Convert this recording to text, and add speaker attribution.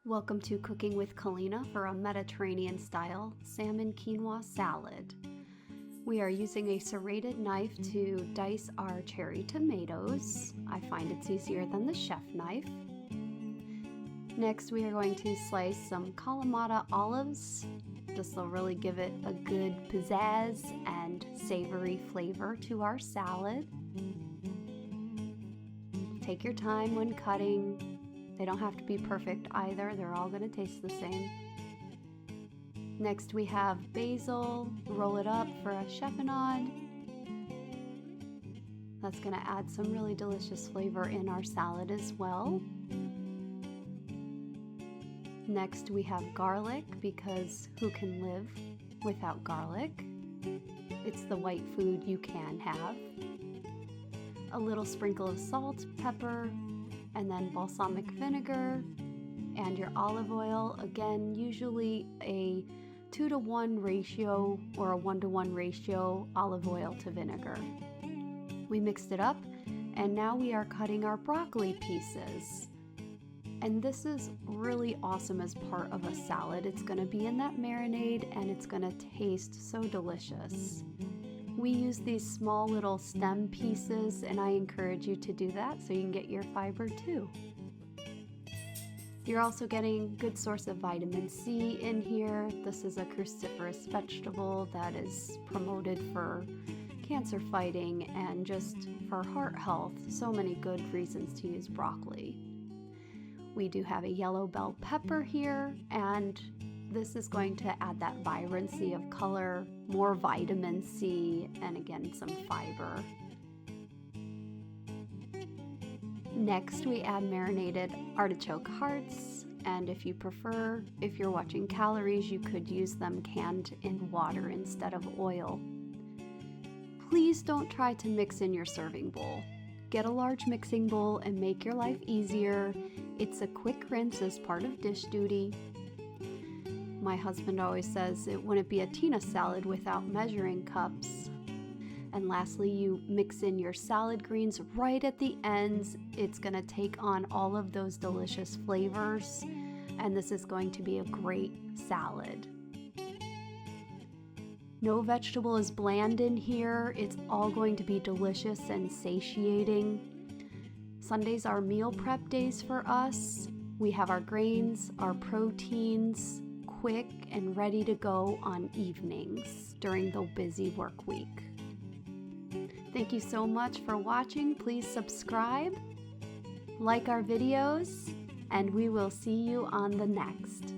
Speaker 1: Welcome to Cooking with Kalina for a Mediterranean-style salmon quinoa salad. We are using a serrated knife to dice our cherry tomatoes. I find it's easier than the chef knife. Next, we are going to slice some Kalamata olives. This will really give it a good pizzazz and savory flavor to our salad. Take your time when cutting. They don't have to be perfect either. They're all going to taste the same. Next we have basil. Roll it up for a chiffonade. That's going to add some really delicious flavor in our salad as well. Next we have garlic, because who can live without garlic? It's the white food you can have. A little sprinkle of salt, pepper, and then balsamic vinegar and your olive oil. Again, usually a 2-to-1 ratio or a 1-to-1 ratio olive oil to vinegar. We mixed it up, and now we are cutting our broccoli pieces. And this is really awesome as part of a salad. It's going to be in that marinade and it's going to taste so delicious. We use these small little stem pieces, and I encourage you to do that so you can get your fiber too. You're also getting a good source of vitamin C in here. This is a cruciferous vegetable that is promoted for cancer fighting and just for heart health. So many good reasons to use broccoli. We do have a yellow bell pepper here, and this is going to add that vibrancy of color, more vitamin C, and again, some fiber. Next, we add marinated artichoke hearts, and if you prefer, if you're watching calories, you could use them canned in water instead of oil. Please don't try to mix in your serving bowl. Get a large mixing bowl and make your life easier. It's a quick rinse as part of dish duty. My husband always says it wouldn't be a Tina salad without measuring cups. And lastly, you mix in your salad greens right at the ends. It's going to take on all of those delicious flavors, and this is going to be a great salad. No vegetable is bland in here. It's all going to be delicious and satiating. Sundays are meal prep days for us. We have our grains, our proteins, quick and ready to go on evenings during the busy work week. Thank you so much for watching. Please subscribe, like our videos, and we will see you on the next.